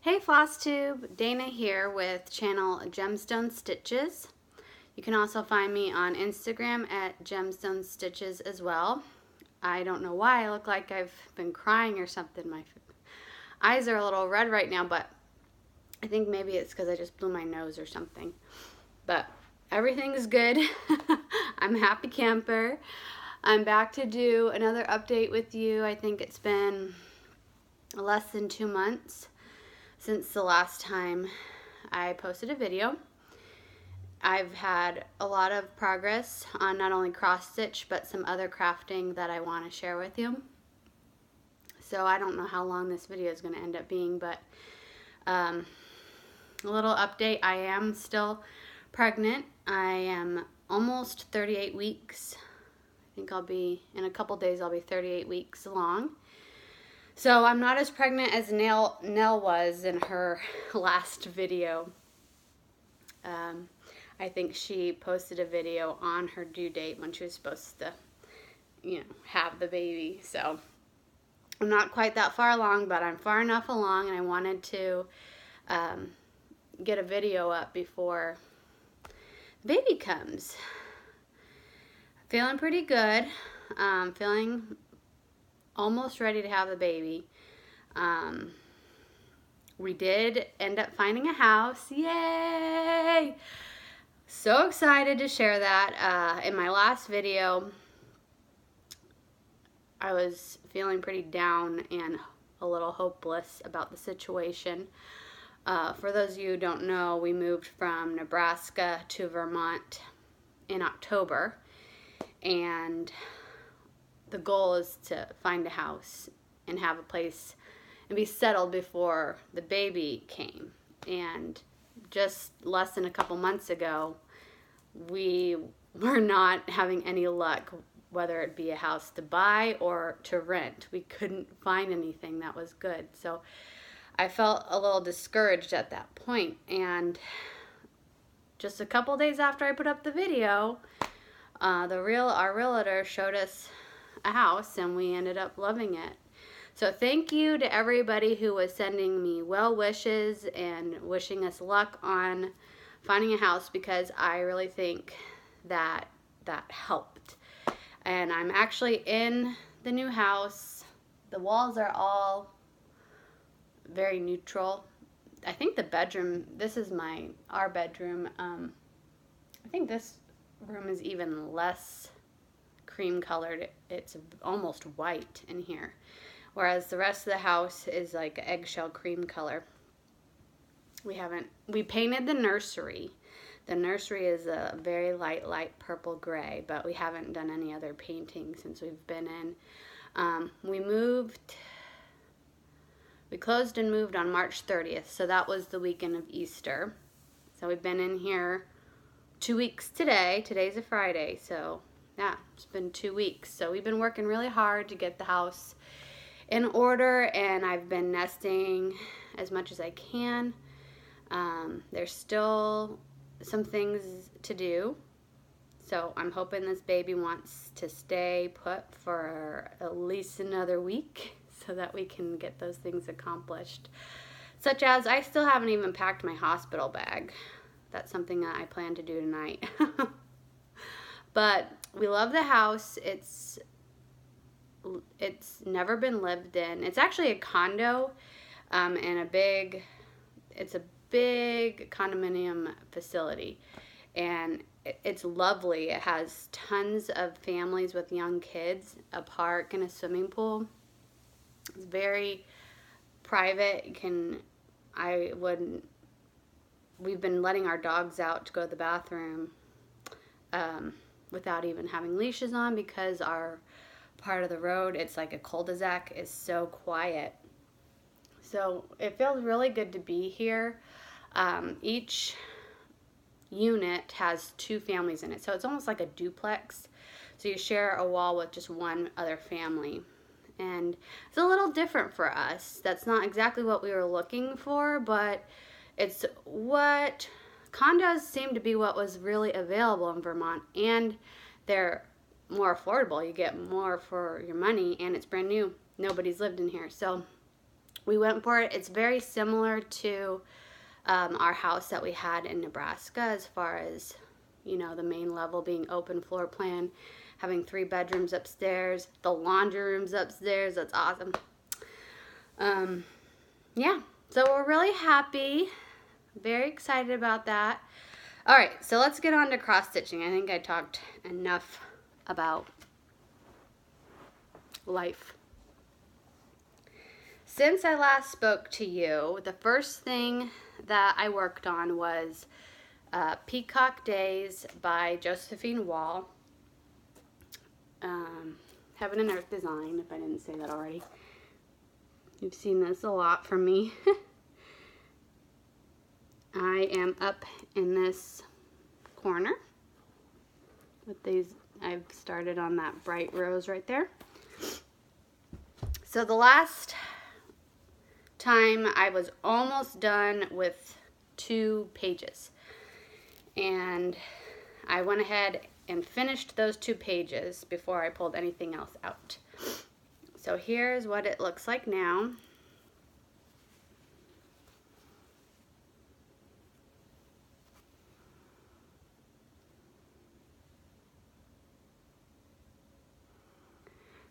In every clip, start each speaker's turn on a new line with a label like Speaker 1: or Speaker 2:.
Speaker 1: Hey Floss Tube, Dana here with channel Gemstone Stitches. You can also find me on Instagram at Gemstone Stitches as well. I don't know why I look like I've been crying or something. My eyes are a little red right now, but I think maybe it's because I just blew my nose or something. But everything's good. I'm a happy camper. I'm back to do another update with you. I think it's been less than 2 months since the last time I posted a video. I've had a lot of progress on not only cross stitch but some other crafting that I want to share with you. So I don't know how long this video is going to end up being, but a little update. I am still pregnant. I am almost 38 weeks. I think I'll be, in a couple days, I'll be 38 weeks along. So I'm not as pregnant as Nell was in her last video. I think she posted a video on her due date when she was supposed to, have the baby. So I'm not quite that far along, but I'm far enough along, and I wanted to get a video up before the baby comes. Feeling pretty good. Feeling almost ready to have the baby. We did end up finding a house. Yay! So excited to share that. In my last video, I was feeling pretty down and a little hopeless about the situation. For those of you who don't know, we moved from Nebraska to Vermont in October, and the goal is to find a house and have a place and be settled before the baby came. And just less than a couple months ago, we were not having any luck, whether it be a house to buy or to rent. We couldn't find anything that was good. So I felt a little discouraged at that point. And just a couple days after I put up the video, our realtor showed us a house, and we ended up loving it. So thank you to everybody who was sending me well wishes and wishing us luck on finding a house, because I really think that helped. And I'm actually in the new house. The walls are all very neutral. I think the bedroom, this is our bedroom. I think this room is even less cream colored. It's almost white in here, whereas the rest of the house is like eggshell cream color. We painted the nursery. The nursery is a very light purple gray, but we haven't done any other painting since we've been in. We closed and moved on March 30th, so that was the weekend of Easter. So we've been in here 2 weeks today. Today's a Friday, so yeah, it's been 2 weeks. So we've been working really hard to get the house in order, and I've been nesting as much as I can. There's still some things to do, so I'm hoping this baby wants to stay put for at least another week so that we can get those things accomplished. Such as, I still haven't even packed my hospital bag. That's something that I plan to do tonight. But we love the house. It's never been lived in. It's actually a condo, and it's a big condominium facility, and it's lovely. It has tons of families with young kids, a park, and a swimming pool. It's very private. We've been letting our dogs out to go to the bathroom without even having leashes on, because our part of the road, it's like a cul-de-sac, is so quiet. So it feels really good to be here. Each unit has 2 families in it, so it's almost like a duplex. So you share a wall with just one other family. And it's a little different for us. That's not exactly what we were looking for, but it's what condos seem to be what was really available in Vermont, and they're more affordable. You get more for your money, and it's brand new. Nobody's lived in here. So we went for it. It's very similar to our house that we had in Nebraska, as far as, you know, the main level being open floor plan, having 3 bedrooms upstairs, the laundry room's upstairs. That's awesome. Yeah, so we're really happy, very excited about that. All right, so let's get on to cross stitching. I think I talked enough about life. Since I last spoke to you, the first thing that I worked on was Peacock Days by Josephine Wall. Heaven and Earth Design, if I didn't say that already. You've seen this a lot from me. I am up in this corner with these. I've started on that bright rose right there. So the last time I was almost done with 2 pages, and I went ahead and finished those 2 pages before I pulled anything else out. So here's what it looks like now.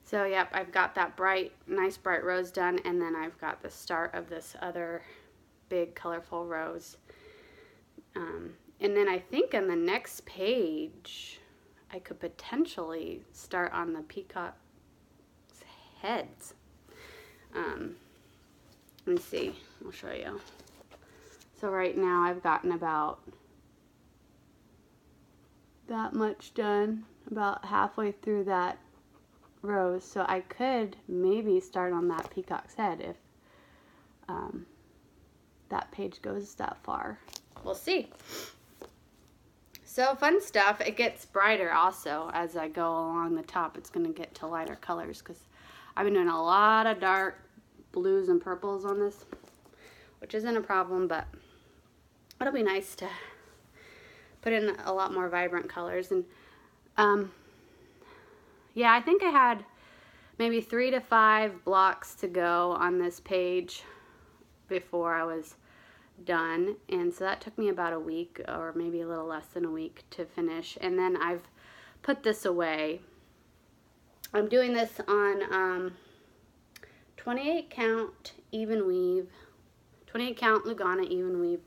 Speaker 1: So yep, I've got that nice bright rose done, and then I've got the start of this other big colorful rose. And then I think on the next page, I could potentially start on the peacock's heads. Let me see, I'll show you. So right now I've gotten about that much done, about halfway through that rose, so I could maybe start on that peacock's head if that page goes that far. We'll see. So fun stuff. It gets brighter also as I go along the top. It's going to get to lighter colors because I've been doing a lot of dark blues and purples on this, which isn't a problem, but it'll be nice to put in a lot more vibrant colors. And yeah, I think I had maybe 3 to 5 blocks to go on this page before I was done, and so that took me about a week, or maybe a little less than a week, to finish. And then I've put this away. I'm doing this on 28 count even weave, 28 count Lugana even weave,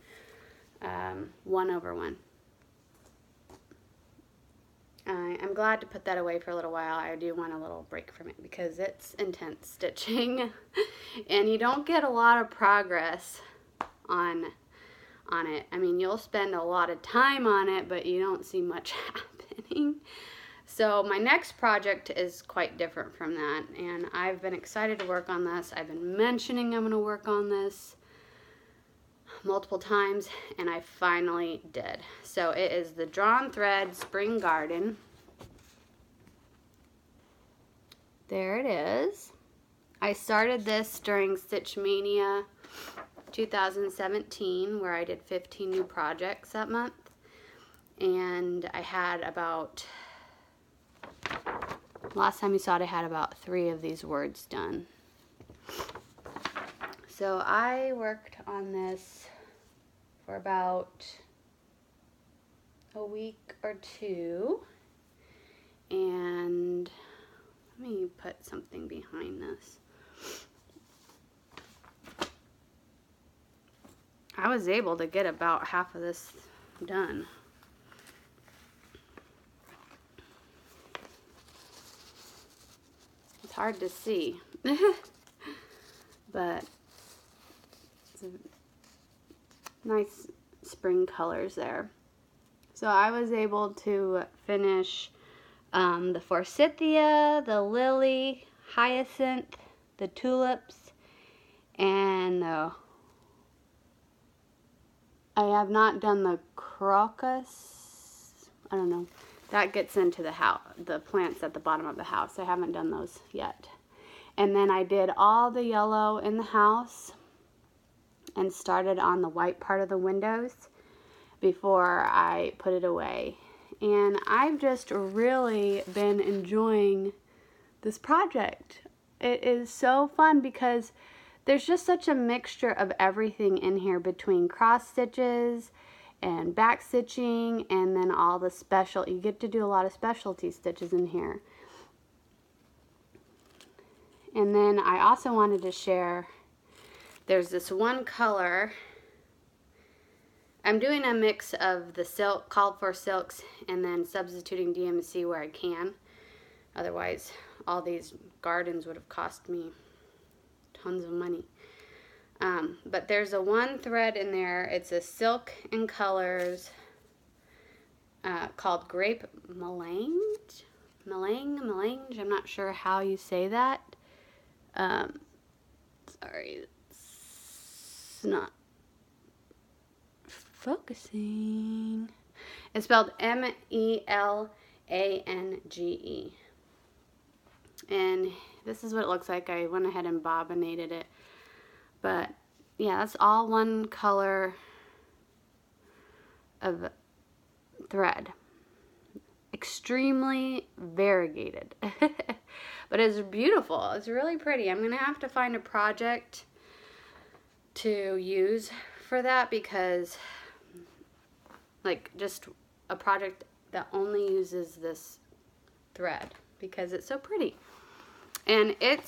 Speaker 1: 1/1. I'm glad to put that away for a little while. I do want a little break from it because it's intense stitching and you don't get a lot of progress on it. I mean, you'll spend a lot of time on it, but you don't see much happening. So my next project is quite different from that, and I've been excited to work on this. I've been mentioning I'm going to work on this multiple times, and I finally did. So it is the Drawn Thread Spring Garden. There it is. I started this during Stitch Mania 2017, where I did 15 new projects that month, and I had about, last time you saw it, I had about 3 of these words done. So I worked on this for about a week or 2, and let me put something behind this. I was able to get about half of this done. It's hard to see, but it's nice spring colors there. So I was able to finish the forsythia, the lily, hyacinth, the tulips, and I have not done the crocus. I don't know. That gets into the house, the plants at the bottom of the house. I haven't done those yet. And then I did all the yellow in the house and started on the white part of the windows before I put it away. And I've just really been enjoying this project. It is so fun because there's just such a mixture of everything in here between cross stitches and back stitching, and then all the you get to do a lot of specialty stitches in here. And then I also wanted to share, there's this one color. I'm doing a mix of the silk, called for silks, and then substituting DMC where I can. Otherwise, all these gardens would have cost me tons of money. But there's a one thread in there. It's a silk in colors called Grape Melange. Melange. I'm not sure how you say that. Sorry, it's not focusing. It's spelled Melange. And this is what it looks like. I went ahead and bobbinated it. But yeah, that's all one color of thread. Extremely variegated. But it's beautiful. It's really pretty. I'm going to have to find a project to use for that, because like just a project that only uses this thread, because it's so pretty. And it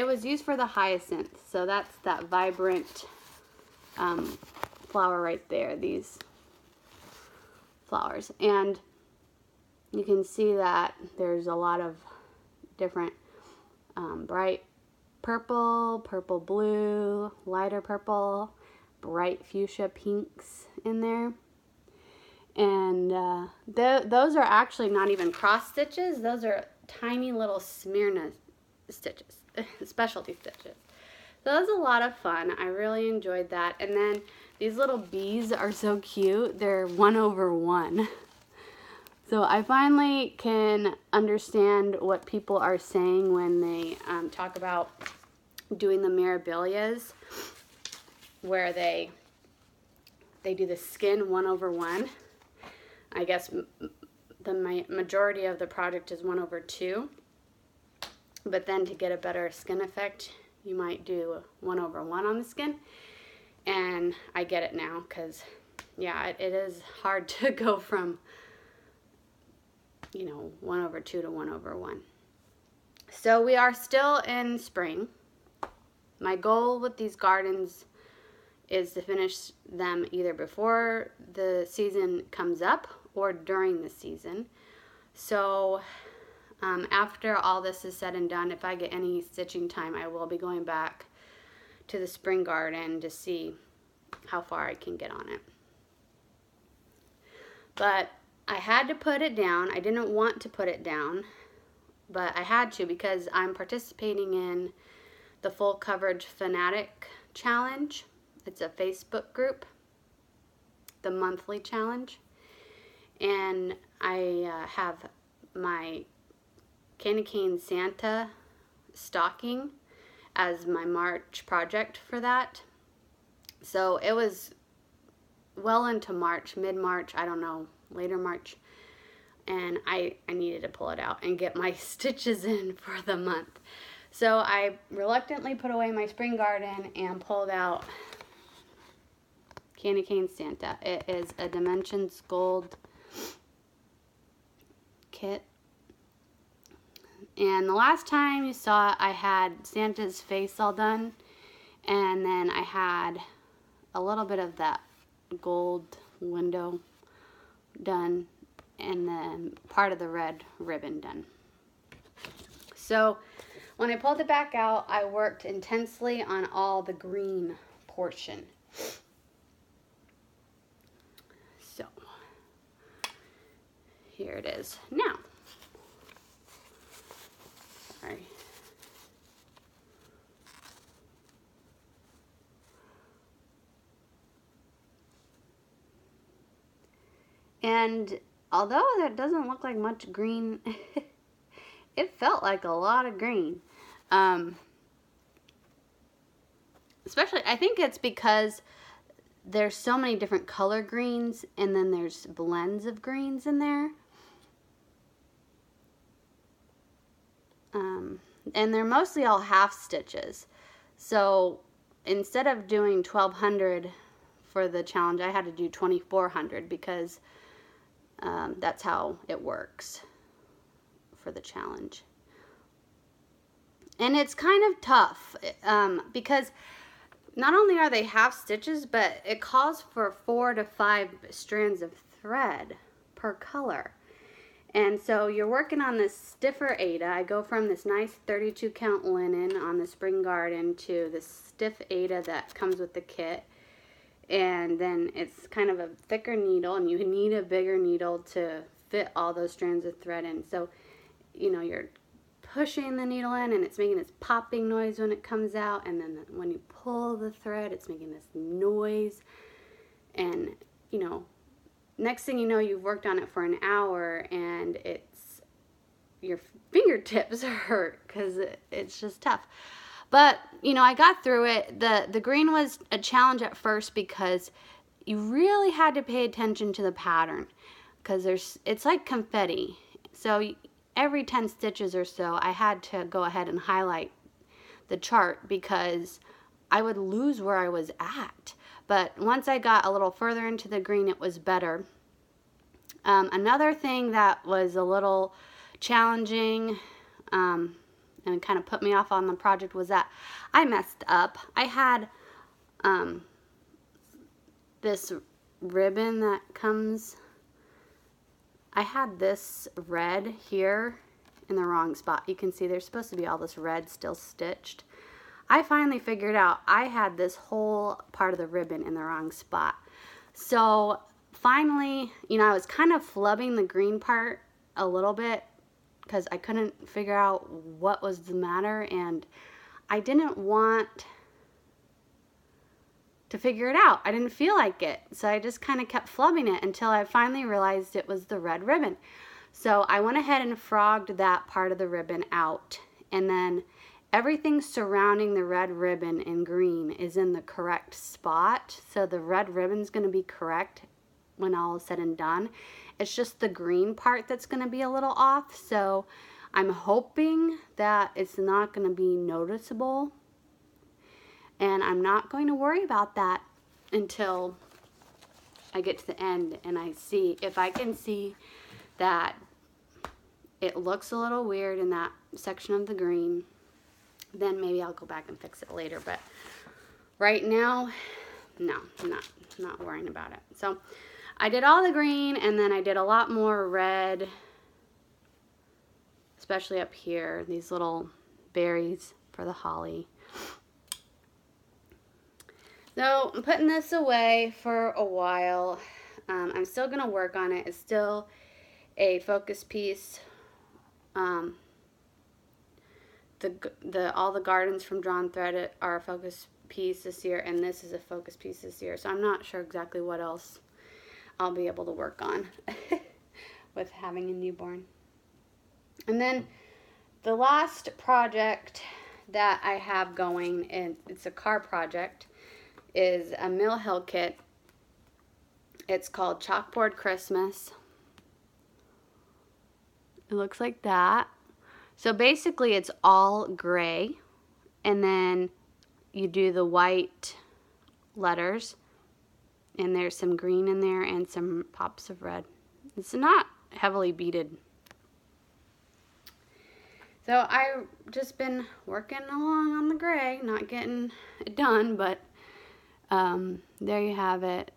Speaker 1: was used for the hyacinth, so that's that vibrant flower right there, these flowers. And you can see that there's a lot of different bright purple, purple blue, lighter purple, bright fuchsia pinks in there. And those are actually not even cross stitches. Those are tiny little Smyrna stitches, specialty stitches. So that was a lot of fun. I really enjoyed that. And then these little bees are so cute. They're 1/1. So I finally can understand what people are saying when they talk about doing the mirabilias, where they do the skin 1/1. I guess the majority of the project is 1/2. But then to get a better skin effect, you might do 1/1 on the skin. And I get it now, because yeah, it is hard to go from, you know, 1/2 to 1/1. So we are still in spring. My goal with these gardens is to finish them either before the season comes up or during the season. So after all this is said and done, if I get any stitching time, I will be going back to the spring garden to see how far I can get on it. But I had to put it down. I didn't want to put it down, but I had to, because I'm participating in the Full Coverage Fanatic Challenge. It's a Facebook group, the monthly challenge. And I have my Candy Cane Santa stocking as my March project for that. So it was well into March, mid-March, I don't know, later March. And I needed to pull it out and get my stitches in for the month. So I reluctantly put away my spring garden and pulled out Candy Cane Santa. It is a Dimensions Gold kit. And the last time you saw it, I had Santa's face all done, and then I had a little bit of that gold window done, and then part of the red ribbon done. So when I pulled it back out, I worked intensely on all the green portion. So here it is now. Sorry. And although that doesn't look like much green, it felt like a lot of green. Especially, I think it's because there's so many different color greens, and then there's blends of greens in there. And they're mostly all half stitches. So instead of doing 1,200 for the challenge, I had to do 2,400 because that's how it works for the challenge. And it's kind of tough because not only are they half stitches, but it calls for 4 to 5 strands of thread per color. And so you're working on this stiffer Aida. I go from this nice 32 count linen on the Spring Garden to this stiff Aida that comes with the kit. And then it's kind of a thicker needle, and you need a bigger needle to fit all those strands of thread in. So, you know, you're pushing the needle in and it's making this popping noise when it comes out, and then when you pull the thread it's making this noise, and you know, next thing you know, you've worked on it for an hour and it's your fingertips hurt because it's just tough. But you know, I got through it. The green was a challenge at first because you really had to pay attention to the pattern, because it's like confetti. So every 10 stitches or so, I had to go ahead and highlight the chart because I would lose where I was at. But once I got a little further into the green, it was better. Another thing that was a little challenging and kind of put me off on the project was that I messed up. I had this ribbon that comes, I had this red here in the wrong spot. You can see there's supposed to be all this red still stitched. I finally figured out I had this whole part of the ribbon in the wrong spot. So finally, you know, I was kind of flubbing the green part a little bit because I couldn't figure out what was the matter, and I didn't want to figure it out. I didn't feel like it, so I just kind of kept flubbing it until I finally realized it was the red ribbon. So I went ahead and frogged that part of the ribbon out, and then everything surrounding the red ribbon in green is in the correct spot. So the red ribbon's going to be correct when all is said and done. It's just the green part that's going to be a little off. So I'm hoping that it's not going to be noticeable, and I'm not going to worry about that until I get to the end and I see. If I can see that it looks a little weird in that section of the green, then maybe I'll go back and fix it later. But right now, no, I'm not worrying about it. So I did all the green, and then I did a lot more red, especially up here, these little berries for the holly. So I'm putting this away for a while. I'm still going to work on it. It's still a focus piece. All the gardens from Drawn Thread are a focus piece this year, and this is a focus piece this year. So I'm not sure exactly what else I'll be able to work on with having a newborn. And then the last project that I have going, and it's a car project, is a Mill Hill kit. It's called Chalkboard Christmas. It looks like that. So basically it's all gray, and then you do the white letters, and there's some green in there and some pops of red. It's not heavily beaded. So I've just been working along on the gray, not getting it done, but there you have it.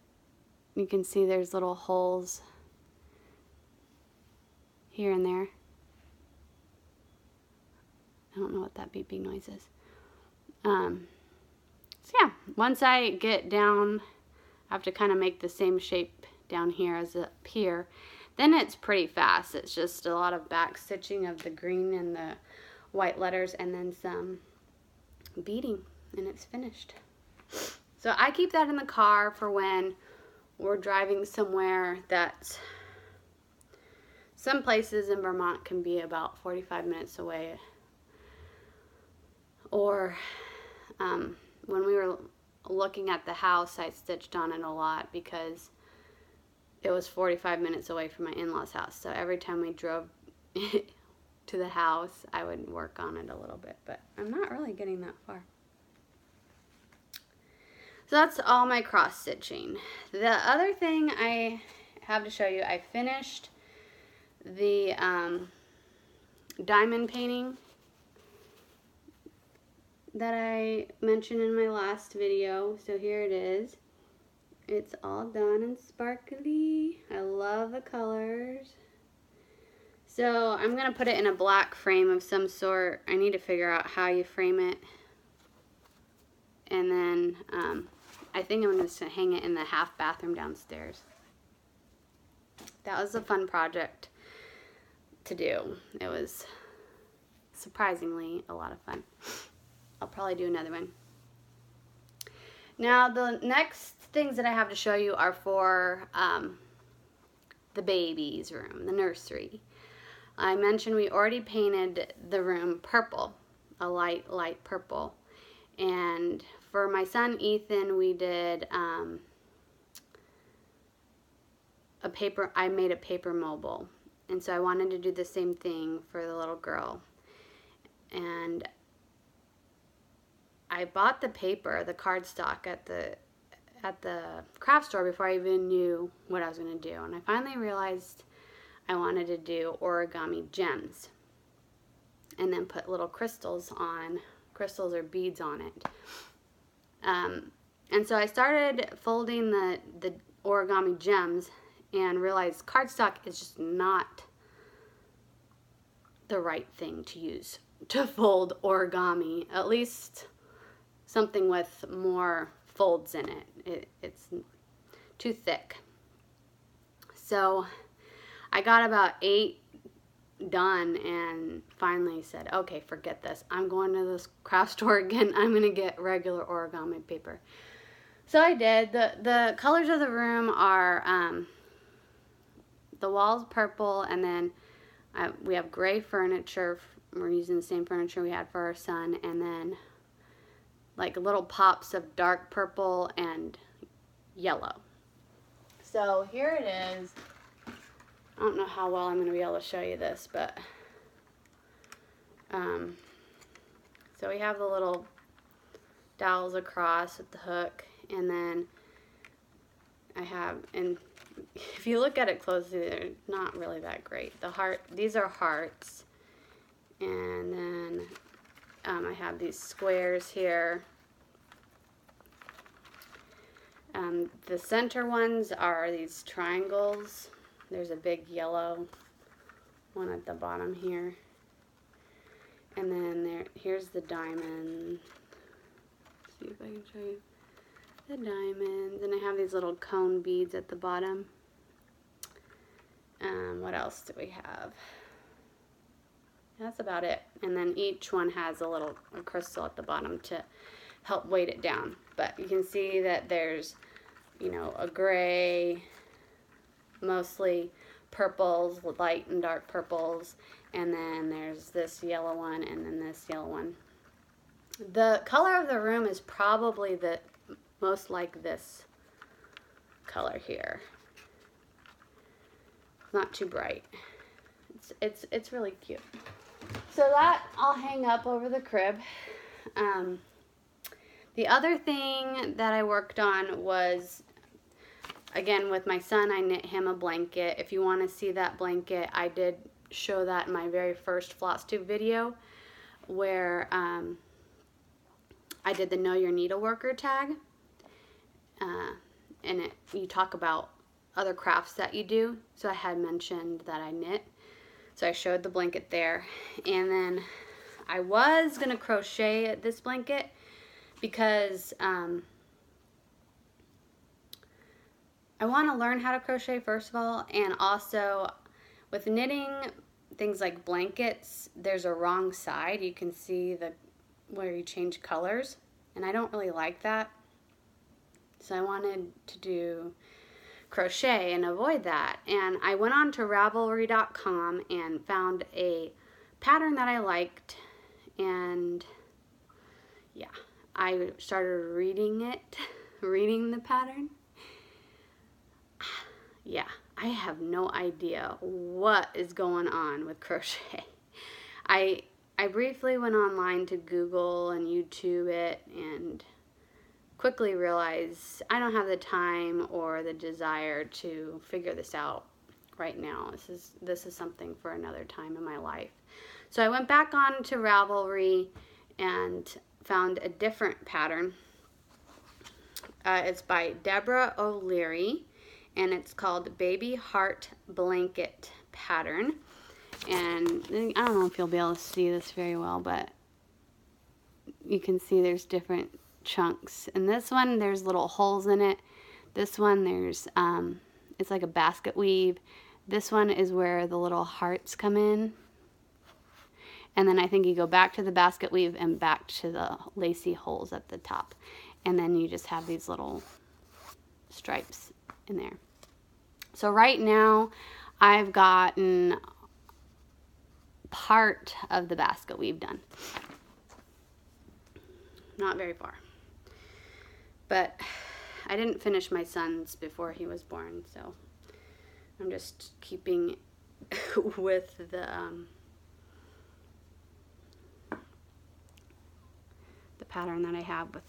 Speaker 1: You can see there's little holes here and there. I don't know what that beeping noise is. So yeah, once I get down, I have to kind of make the same shape down here as up here. Then it's pretty fast. It's just a lot of back stitching of the green and the white letters, and then some beading, and it's finished. So I keep that in the car for when we're driving somewhere that's, some places in Vermont can be about 45 minutes away. Or when we were looking at the house, I stitched on it a lot because it was 45 minutes away from my in-laws' house. So every time we drove to the house, I would work on it a little bit. But I'm not really getting that far. So that's all my cross stitching. The other thing I have to show you, I finished the diamond painting that I mentioned in my last video. So here it is. It's all done and sparkly. I love the colors. So I'm going to put it in a black frame of some sort. I need to figure out how you frame it. And then I think I'm just going to hang it in the half bathroom downstairs. That was a fun project to do. It was surprisingly a lot of fun. I'll probably do another one. Now the next things that I have to show you are for the baby's room, the nursery. I mentioned we already painted the room purple, a light purple. And for my son Ethan, we did I made a paper mobile. And so I wanted to do the same thing for the little girl. And I bought the paper, the cardstock at the craft store before I even knew what I was going to do. And I finally realized I wanted to do origami gems and then put little crystals or beads on it. And so I started folding the origami gems and realized cardstock is just not the right thing to use to fold origami, at least something with more folds in it. It's too thick. So I got about 8 done and finally said, okay, forget this. I'm going to this craft store again. I'm going to get regular origami paper. So I did. The colors of the room are the walls purple, and then we have gray furniture. We're using the same furniture we had for our son, and then like little pops of dark purple and yellow. So here it is. I don't know how well I'm going to be able to show you this, but so we have the little dowels across with the hook, and then I have, and if you look at it closely, they're not really that great. These are hearts, and then I have these squares here. The center ones are these triangles. There's a big yellow one at the bottom here. And then here's the diamond. Let's see if I can show you the diamonds. And I have these little cone beads at the bottom. What else do we have? That's about it. And then each one has a crystal at the bottom to help weight it down. But you can see that there's, you know, a gray, mostly purples, light and dark purples, and then there's this yellow one and then this yellow one. The color of the room is probably the most like this color here. It's not too bright. It's really cute. So that I'll hang up over the crib. The other thing that I worked on was, again, with my son, I knit him a blanket. If you want to see that blanket, I did show that in my very first Floss Tube video, where I did the Know Your Needleworker tag. And you talk about other crafts that you do. So I had mentioned that I knit. So I showed the blanket there. And then I was going to crochet this blanket because I want to learn how to crochet first of all, and also with knitting things like blankets, there's a wrong side. You can see where you change colors, and I don't really like that. So I wanted to do crochet and avoid that. And I went on to Ravelry.com and found a pattern that I liked, and yeah, I started reading the pattern. Yeah, I have no idea what is going on with crochet. I briefly went online to Google and YouTube it, and quickly realized I don't have the time or the desire to figure this out right now. This is something for another time in my life. So I went back on to Ravelry and found a different pattern. It's by Deborah O'Leary, and it's called Baby Heart Blanket Pattern. And I don't know if you'll be able to see this very well, but you can see there's different chunks. And this one, there's little holes in it. This one, there's it's like a basket weave. This one is where the little hearts come in. And then I think you go back to the basket weave and back to the lacy holes at the top. And then you just have these little stripes in there. So right now, I've gotten part of the basket weave done. Not very far. But I didn't finish my son's before he was born, so I'm just keeping with the pattern that I have with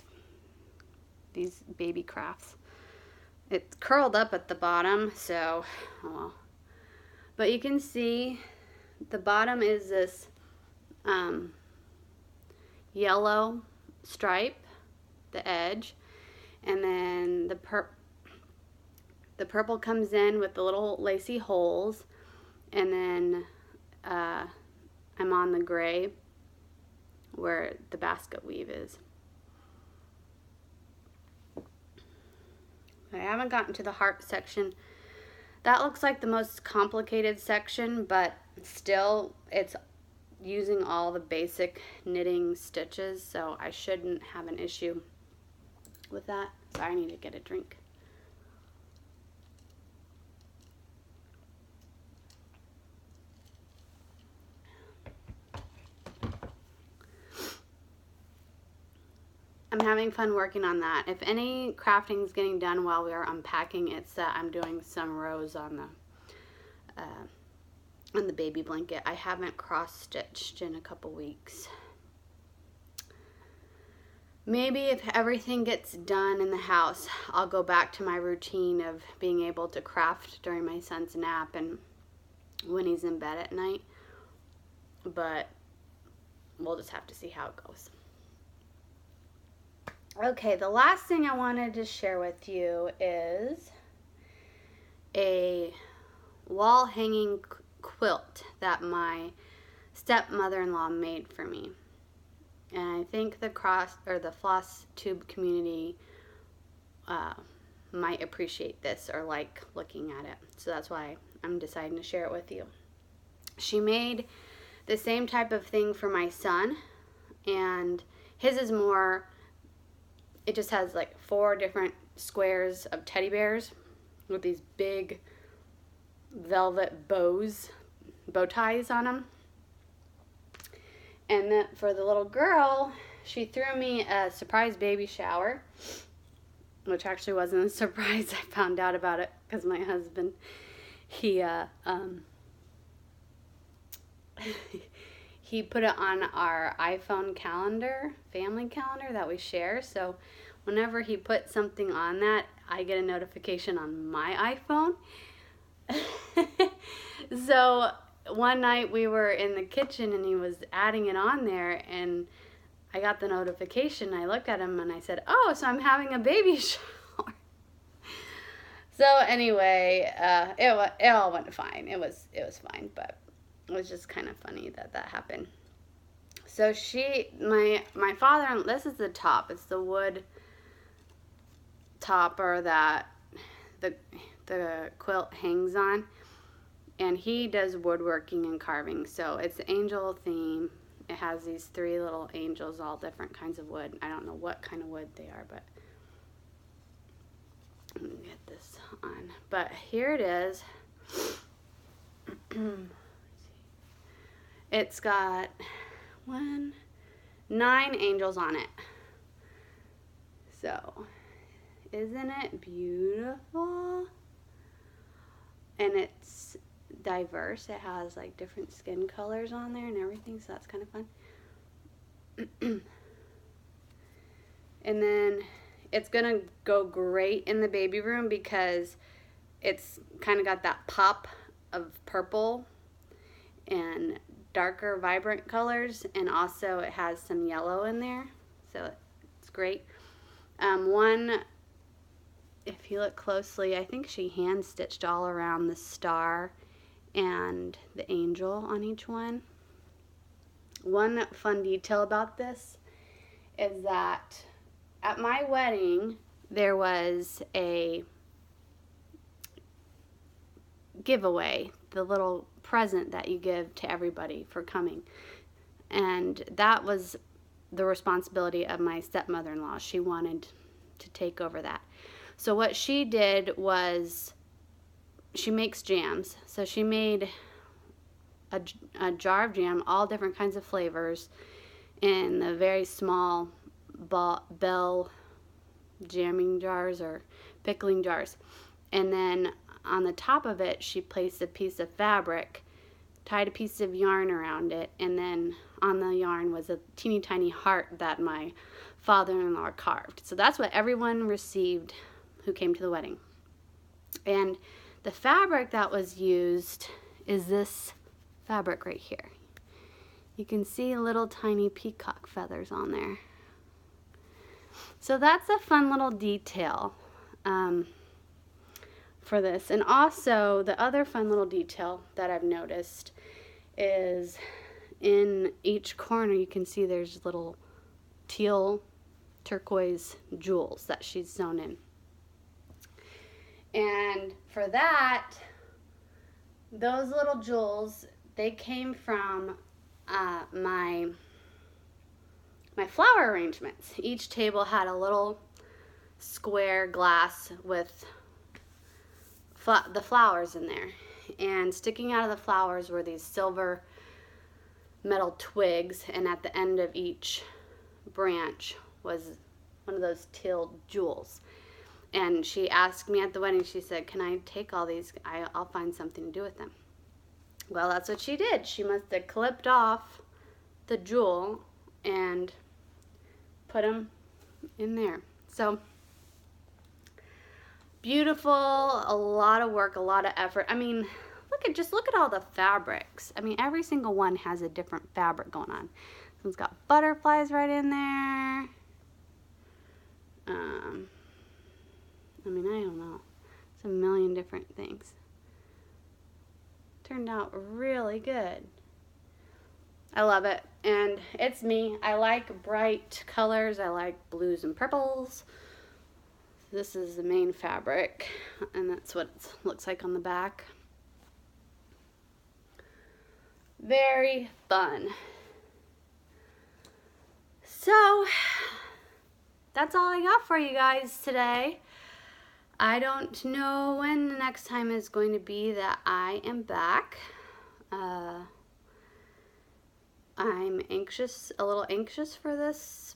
Speaker 1: these baby crafts. It's curled up at the bottom, so oh well. But you can see the bottom is this yellow stripe, the edge, and then the purple comes in with the little lacy holes, and then I'm on the gray where the basket weave is. I haven't gotten to the heart section. That looks like the most complicated section, but still it's using all the basic knitting stitches, so I shouldn't have an issue with that. Sorry, I need to get a drink. I'm having fun working on that. If any crafting is getting done while we are unpacking, it's that I'm doing some rows on the baby blanket. I haven't cross-stitched in a couple weeks. Maybe if everything gets done in the house, I'll go back to my routine of being able to craft during my son's nap and when he's in bed at night. But we'll just have to see how it goes. Okay, the last thing I wanted to share with you is a wall hanging quilt that my stepmother-in-law made for me. And I think the Floss Tube community might appreciate this or like looking at it. So that's why I'm deciding to share it with you. She made the same type of thing for my son, and his is more, it just has like 4 different squares of teddy bears with these big velvet bow ties on them. And then for the little girl, she threw me a surprise baby shower, which actually wasn't a surprise. I found out about it because my husband, he put it on our iPhone calendar, family calendar that we share. So whenever he puts something on that, I get a notification on my iPhone. So one night we were in the kitchen and he was adding it on there, and I got the notification. I looked at him and I said, "Oh, so I'm having a baby shower." So anyway, it all went fine. It was fine, but it was just kind of funny that happened. So my father, this is the top. It's the wood topper that the quilt hangs on. And he does woodworking and carving. So it's the angel theme. It has these 3 little angels, all different kinds of wood. I don't know what kind of wood they are, but let me get this on. But here it is. It's got 9 angels on it. So, isn't it beautiful? And it's diverse. It has like different skin colors on there and everything, so that's kind of fun. And then it's gonna go great in the baby room because it's kind of got that pop of purple and darker vibrant colors, and also it has some yellow in there, so it's great. One, if you look closely, I think she hand stitched all around the star and the angel on each one. One fun detail about this is that at my wedding there was a giveaway, the little present that you give to everybody for coming, and that was the responsibility of my stepmother-in-law. She wanted to take over that. So what she did was she makes jams. So she made a jar of jam, all different kinds of flavors, in the very small bell jamming jars or pickling jars. And then on the top of it, she placed a piece of fabric, tied a piece of yarn around it, and then on the yarn was a teeny tiny heart that my father-in-law carved. So that's what everyone received who came to the wedding. And the fabric that was used is this fabric right here. You can see little tiny peacock feathers on there. So that's a fun little detail for this. And also the other fun little detail that I've noticed is in each corner you can see there's little teal turquoise jewels that she's sewn in. And for that, those little jewels, they came from my flower arrangements. Each table had a little square glass with the flowers in there, and sticking out of the flowers were these silver metal twigs, and at the end of each branch was one of those teal jewels. And she asked me at the wedding, she said, can I take all these? I'll find something to do with them. Well, that's what she did. She must have clipped off the jewel and put them in there. So beautiful, a lot of work, a lot of effort. I mean, just look at all the fabrics. I mean, every single one has a different fabric going on. This one's got butterflies right in there. I mean, I don't know. It's a million different things. Turned out really good. I love it. And it's me. I like bright colors. I like blues and purples. This is the main fabric, and that's what it looks like on the back. Very fun. So that's all I got for you guys today. I don't know when the next time is going to be that I am back. I'm anxious, a little anxious for this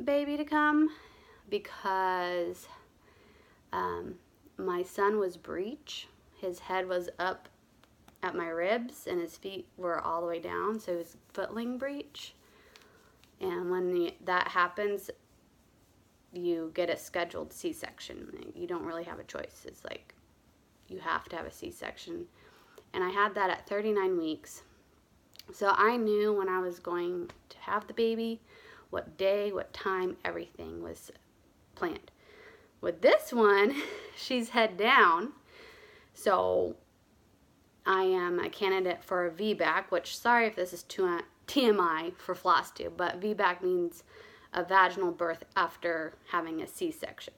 Speaker 1: baby to come because my son was breech. His head was up at my ribs and his feet were all the way down, so it was footling breech. And when that happens, you get a scheduled C-section. You don't really have a choice. It's like you have to have a C-section. And I had that at 39 weeks. So I knew when I was going to have the baby, what day, what time, everything was planned. With this one, she's head down. So I am a candidate for a VBAC, which, sorry if this is too TMI for Floss Tube, but VBAC means a vaginal birth after having a C-section.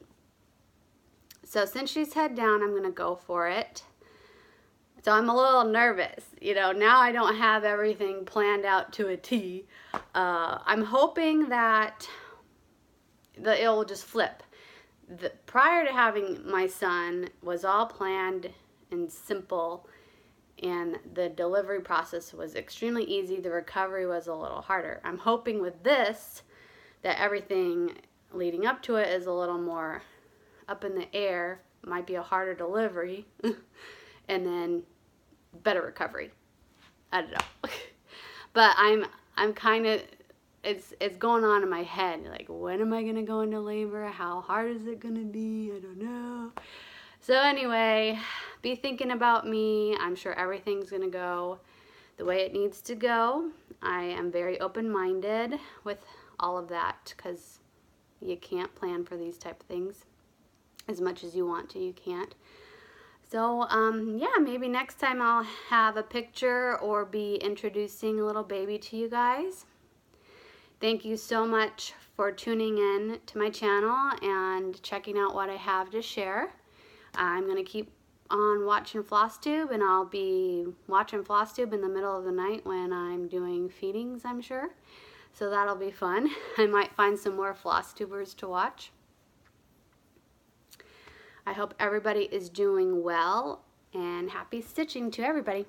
Speaker 1: So since she's head down, I'm going to go for it. So I'm a little nervous. You know, now I don't have everything planned out to a T. I'm hoping that it will just flip. Prior to having my son was all planned and simple, and the delivery process was extremely easy. The recovery was a little harder. I'm hoping with this that everything leading up to it is a little more up in the air. Might be a harder delivery and then better recovery. I don't know. But I'm kind of it's going on in my head. Like, when am I going to go into labor? How hard is it going to be? I don't know. So anyway, be thinking about me. I'm sure everything's going to go the way it needs to go. I am very open-minded with all of that because you can't plan for these type of things. As much as you want to, you can't. So, yeah, maybe next time I'll have a picture or be introducing a little baby to you guys. Thank you so much for tuning in to my channel and checking out what I have to share. I'm going to keep on watching Floss Tube, and I'll be watching Floss Tube in the middle of the night when I'm doing feedings, I'm sure. So that'll be fun. I might find some more Floss Tubers to watch. I hope everybody is doing well, and happy stitching to everybody.